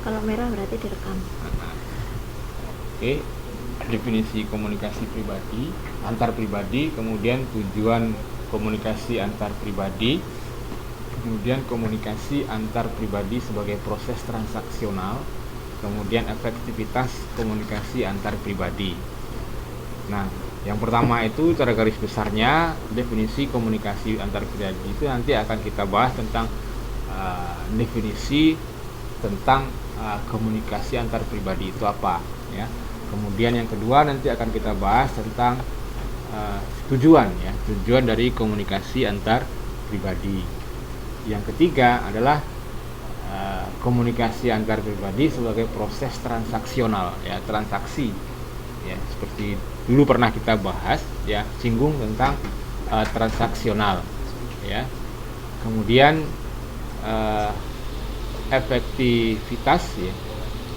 Kalau merah berarti direkam. Oke, definisi komunikasi pribadi, antar pribadi, kemudian tujuan komunikasi antar pribadi, kemudian komunikasi antar pribadi sebagai proses transaksional, kemudian efektivitas komunikasi antar pribadi. Nah, yang pertama itu cara garis besarnya definisi komunikasi antar pribadi itu nanti akan kita bahas tentang definisi tentang komunikasi antar pribadi itu apa, ya. Kemudian yang kedua nanti akan kita bahas tentang tujuan, ya, tujuan dari komunikasi antar pribadi. Yang ketiga adalah komunikasi antar pribadi sebagai proses transaksional, ya, transaksi, ya, seperti dulu pernah kita bahas, ya, singgung tentang transaksional, ya. Kemudian efektivitas, ya,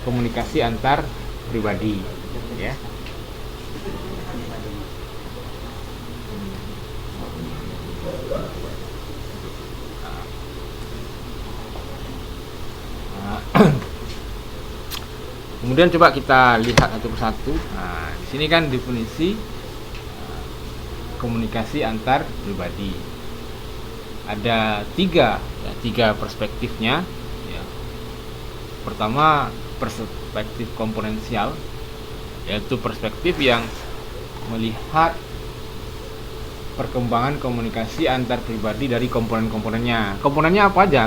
komunikasi antar pribadi, ya. Kemudian coba kita lihat satu persatu. Nah, di sini kan definisi komunikasi antar pribadi. Ada tiga perspektifnya. Ya. Pertama, perspektif komponensial, yaitu perspektif yang melihat perkembangan komunikasi antar pribadi dari komponen-komponennya. Komponennya apa aja?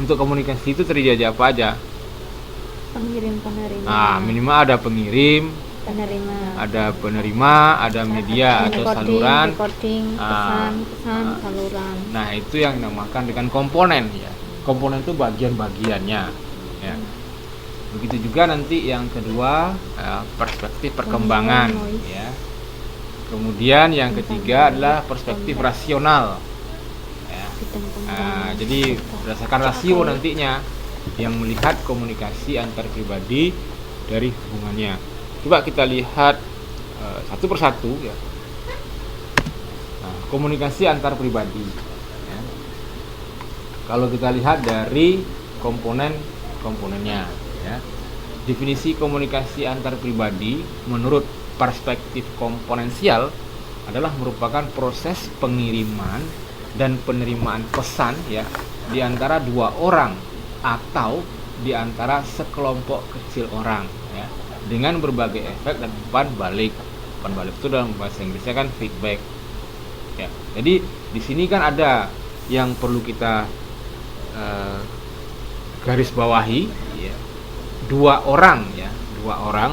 Untuk komunikasi itu terdiri dari apa aja? Pengirim, penerima. Nah, minimal ada pengirim, Penerima. ada penerima, ada media atau saluran. Recording, pesan, saluran. Nah, itu yang dinamakan dengan komponen, ya. Komponen itu bagian-bagiannya, ya. Begitu juga nanti yang kedua, perspektif perkembangan, ya. Kemudian yang ketiga adalah perspektif rasional, ya. Jadi berdasarkan rasio nantinya yang melihat komunikasi antar pribadi dari hubungannya. Coba kita lihat satu persatu, ya. Nah, komunikasi antar pribadi, ya. Kalau kita lihat dari komponennya, ya. Definisi komunikasi antar pribadi menurut perspektif komponensial adalah merupakan proses pengiriman dan penerimaan pesan, ya, di antara dua orang atau di antara sekelompok kecil orang, ya, dengan berbagai efek dan umpan balik. Umpan balik itu dalam bahasa Inggrisnya kan feedback, ya. Jadi di sini kan ada yang perlu kita garis bawahi, ya. Dua orang,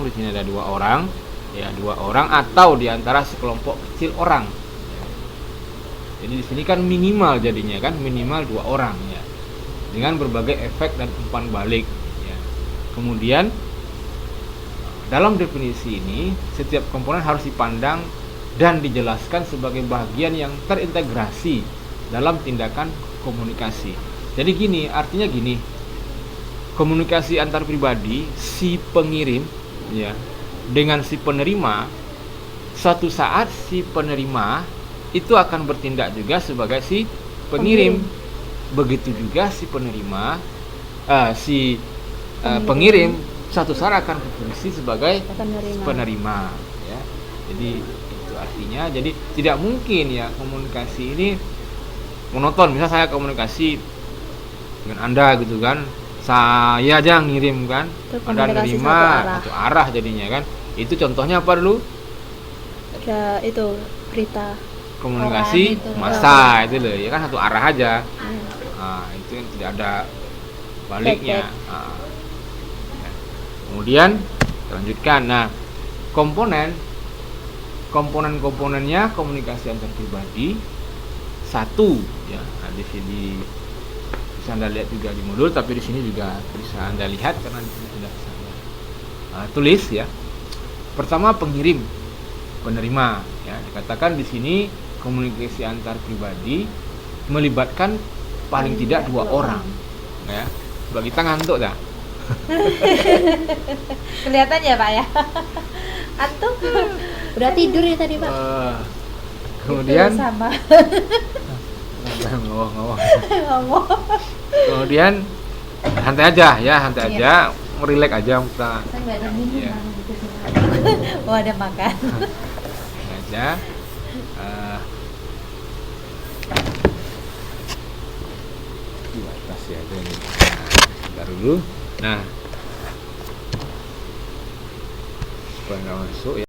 di sini ada dua orang, ya, dua orang atau di antara sekelompok kecil orang, ya. Jadi di sini kan minimal jadinya kan minimal dua orang, ya, dengan berbagai efek dan umpan balik, ya. Kemudian dalam definisi ini setiap komponen harus dipandang dan dijelaskan sebagai bagian yang terintegrasi dalam tindakan komunikasi. Jadi artinya gini, komunikasi antar pribadi si pengirim, ya, dengan si penerima, suatu saat si penerima itu akan bertindak juga sebagai si pengirim. Begitu juga si penerima, pengirim suatu saat akan berfungsi sebagai penerima, ya. Jadi itu artinya, jadi tidak mungkin, ya, komunikasi ini monoton. Misal saya komunikasi dengan Anda gitu kan, saya aja ngirim kan, Anda nerima, satu arah jadinya kan. Itu contohnya apa dulu? Ya, itu berita komunikasi massa itu loh, ya kan, satu arah aja. Nah, itu yang tidak ada baliknya. Nah, kemudian lanjutkan. Nah, komponennya komunikasi antar pribadi satu, ya. Nah, di sini bisa Anda lihat juga di modul, tapi di sini juga bisa Anda lihat karena di sini sudah bisa tulis, ya. Pertama, pengirim, penerima, ya. Dikatakan di sini komunikasi antar pribadi melibatkan paling tidak dua orang, ya. Coba kita ngantuk dah. Kelihatan ya, Pak, ya. Antuk. Udah tidur ya tadi, Pak. Kemudian itu sama. ngomong. Kemudian santai aja ya, santai Iya. aja, relax aja kita Saya nggak ada minum. Iya. Oh ada makan. aja. Batasi aja ini. Nah, sebentar dulu. Nah, supaya nggak masuk ya.